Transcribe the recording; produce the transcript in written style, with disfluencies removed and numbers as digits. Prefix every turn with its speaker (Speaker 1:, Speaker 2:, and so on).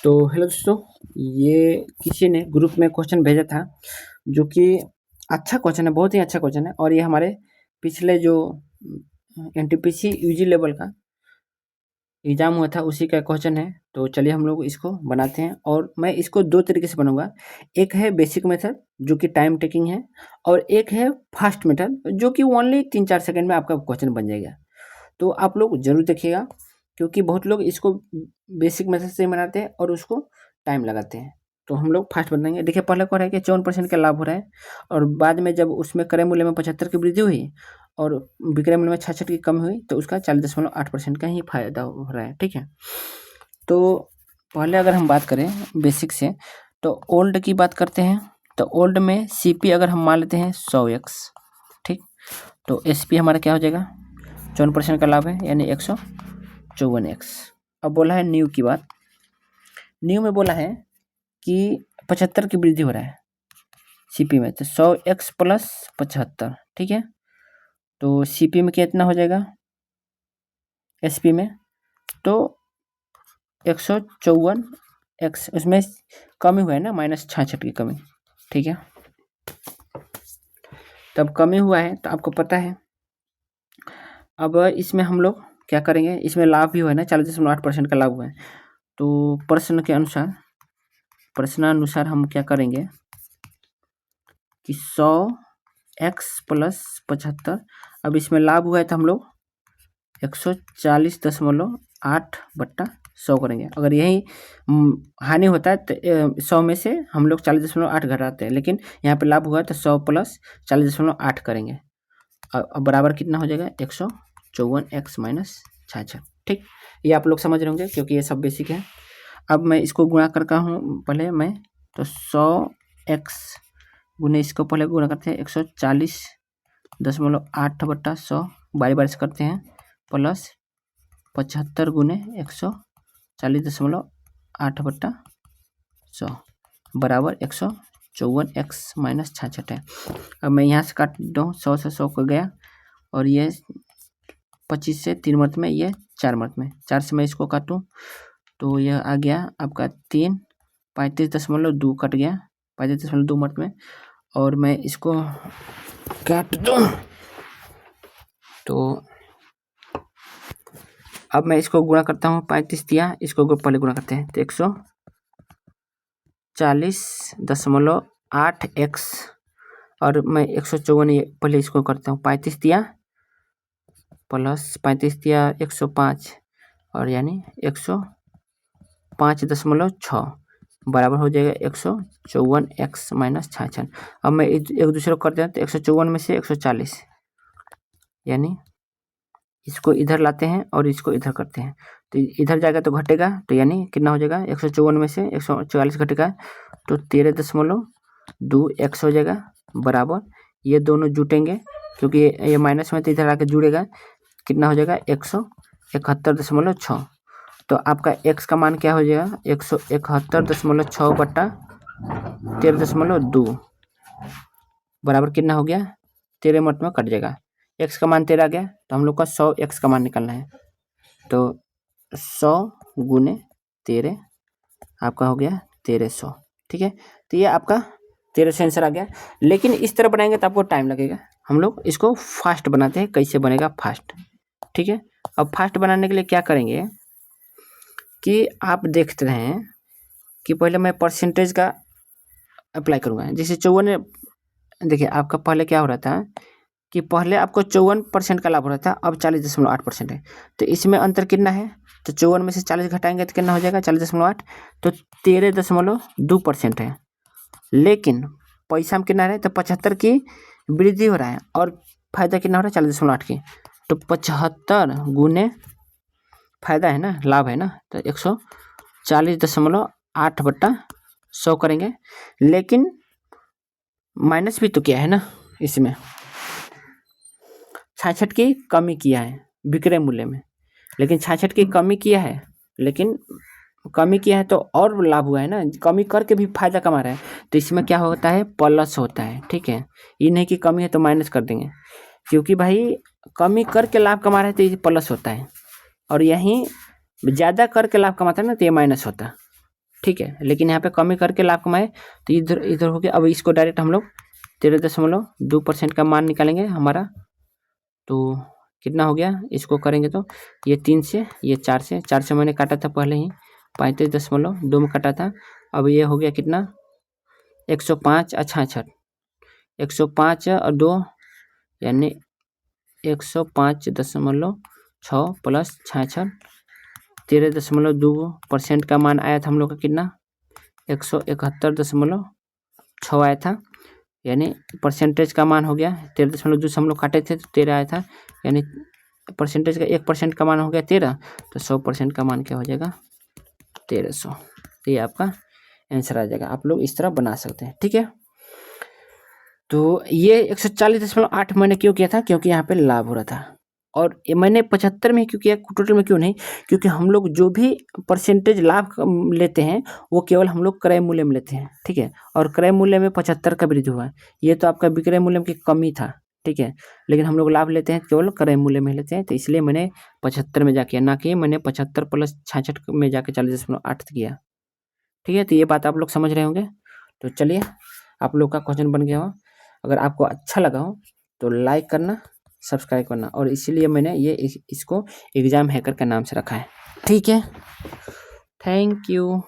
Speaker 1: तो हेलो दोस्तों, ये किसी ने ग्रुप में क्वेश्चन भेजा था जो कि अच्छा क्वेश्चन है, बहुत ही अच्छा क्वेश्चन है। और ये हमारे पिछले जो एनटीपीसी यूजी लेवल का एग्जाम हुआ था उसी का क्वेश्चन है। तो चलिए हम लोग इसको बनाते हैं और मैं इसको दो तरीके से बनाऊंगा। एक है बेसिक मेथड जो कि टाइम टेकिंग है, और एक है फास्ट मेथड जो कि ओनली 3-4 सेकंड में आपका क्वेश्चन बन जाएगा। तो आप लोग ज़रूर देखिएगा, क्योंकि बहुत लोग इसको बेसिक मेथड से बनाते हैं और उसको टाइम लगाते हैं। तो हम लोग फास्ट बनाएंगे। देखिए पहले को रहा है कि 54% का लाभ हो रहा है, और बाद में जब उसमें क्रय मूल्य में 75 की वृद्धि हुई और विक्रय मूल्य में 66 की कमी हुई तो उसका 40.8% का ही फायदा हो रहा है। ठीक है, तो पहले अगर हम बात करें बेसिक से, तो ओल्ड की बात करते हैं। तो ओल्ड में सीपी अगर हम मान लेते हैं 100x, ठीक, तो एसपी हमारा क्या हो जाएगा, 54% का लाभ है यानी 154x। अब बोला है न्यू की बात। न्यू में बोला है कि 75 की वृद्धि हो रहा है सीपी में, तो 100x प्लस 75, ठीक है। तो सीपी में कितना हो जाएगा, एसपी में तो 154x, उसमें कमी हुआ है ना, -66 की कमी, ठीक है। तब कमी हुआ है तो आपको पता है। अब इसमें हम लोग क्या करेंगे, इसमें लाभ भी हुआ है ना, 40.8% का लाभ हुआ है। तो प्रश्नानुसार हम क्या करेंगे कि 100x प्लस 75, अब इसमें लाभ हुआ है तो हम लोग 140.8/100 करेंगे। अगर यही हानि होता है तो 100 में से हम लोग 40.8 घटाते हैं, लेकिन यहाँ पे लाभ हुआ है तो 100 प्लस 40.8 करेंगे। अब बराबर कितना हो जाएगा, 154x माइनस 66, ठीक। ये आप लोग समझ रहे होंगे क्योंकि ये सब बेसिक है। अब मैं इसको गुणा करता हूँ पहले मैं, तो 100x गुने इसको पहले गुणा करते हैं 140.8/100, बारी बारी से करते हैं, प्लस 75 गुने 140.8/100 बराबर 154x माइनस 66 है। अब मैं यहाँ से काट दूँ, 100 से 100 को गया, और ये 25 से 3 मर्त में, ये 4 मर्त में, 4 से मैं इसको काटूँ तो यह आ गया आपका 3, 35.2 कट गया 35.2 मर्त में, और मैं इसको काट दूँ तो अब मैं इसको गुणा करता हूँ, 35 दिया, इसको पहले गुणा करते हैं तो 140.8x, और मैं 154 पहले इसको करता हूँ, 35 दिया प्लस 35 दिया 105, और यानी 105.6 बराबर हो जाएगा 154x माइनस 66। अब मैं एक दूसरे को करते हैं तो 154 में से 140, यानी इसको इधर लाते हैं और इसको इधर करते हैं तो इधर जाएगा तो घटेगा, तो यानी कितना हो जाएगा, 154 में से 144 घटेगा तो 13.2x हो जाएगा, बराबर ये दोनों जुटेंगे क्योंकि ये माइनस में तो इधर आके जुड़ेगा, कितना हो जाएगा 171.6। तो आपका x का मान क्या हो जाएगा, 171.6 बटा 13.2 बराबर कितना हो गया, 13 मत में कट जाएगा, x का मान 13 आ गया, तो हम लोग का 100x का मान निकालना है। तो 100 गुने 13 आपका हो गया 1300, ठीक है। तो ये आपका 1300 आंसर आ गया। लेकिन इस तरह बनाएंगे तो आपको टाइम लगेगा, हम लोग इसको फास्ट बनाते हैं। कैसे बनेगा फास्ट, ठीक है। अब फास्ट बनाने के लिए क्या करेंगे कि आप देखते रहे हैं कि पहले मैं परसेंटेज का अप्लाई करूँगा। जैसे 54, देखिए आपका पहले क्या हो रहा था कि पहले आपको 54% का लाभ हो रहा था, अब 40.8% है। तो इसमें अंतर कितना है, तो 54 में से 40 घटाएंगे तो कितना हो जाएगा 40.8, तो 13.2% है। लेकिन पैसा में कितना रहा है, तो 75 की वृद्धि हो रहा है और फायदा कितना हो रहा है 40.8 की, तो 75 गुने फायदा है ना, लाभ है ना, तो 140.8/100 करेंगे। लेकिन माइनस भी तो किया है ना, इसमें 66 की कमी किया है विक्रय मूल्य में, लेकिन 66 की कमी किया है, लेकिन कमी किया है तो और लाभ हुआ है ना, कमी करके भी फायदा कमा रहा है। तो इसमें क्या होता है, प्लस होता है, ठीक है। ये नहीं कि कमी है तो माइनस कर देंगे, क्योंकि भाई कमी करके लाभ कमा रहे हैं तो ये प्लस होता है, और यहीं ज़्यादा करके लाभ कमाता है ना तो ये माइनस होता है। ठीक है, लेकिन यहाँ पे कमी करके लाभ कमाए तो इधर हो गया। अब इसको डायरेक्ट हम लोग 13.2% का मान निकालेंगे हमारा, तो कितना हो गया, इसको करेंगे तो ये 3 से, ये 4 से मैंने काटा था पहले ही, 35.2 में काटा था। अब ये हो गया कितना, 105 66, 105 और 2 यानी 105.6 प्लस 66, 13.2% का मान आया था हम लोग का कितना, 171.6 आया था, यानी परसेंटेज का मान हो गया 13.2 से हम लोग काटे थे तो 13 आया था, यानी परसेंटेज का 1% का मान हो गया 13, तो 100% का मान क्या हो जाएगा 1300। तो ये आपका आंसर आ जाएगा। आप लोग इस तरह बना सकते हैं, ठीक है। तो ये 140.8 मैंने क्यों किया था, क्योंकि यहाँ पे लाभ हो रहा था। और ये मैंने 75 में क्यों किया, टोटल में क्यों नहीं, क्योंकि हम लोग जो भी परसेंटेज लाभ लेते हैं वो केवल हम लोग क्रय मूल्य में लेते हैं, ठीक है। और क्रय मूल्य में 75 का वृद्धि हुआ है, ये तो आपका विक्रय मूल्य की कमी था, ठीक है। लेकिन हम लोग लाभ लेते हैं केवल क्रय मूल्य में लेते हैं, तो इसलिए मैंने 75 में जाके, ना कि मैंने 75 प्लस 66 में जाके 40.8 किया, ठीक है। तो ये बात आप लोग समझ रहे होंगे। तो चलिए, आप लोग का क्वेश्चन बन गया हो। अगर आपको अच्छा लगा हो तो लाइक करना, सब्सक्राइब करना, और इसीलिए मैंने ये इसको एग्जाम हैकर के नाम से रखा है, ठीक है। Thank you.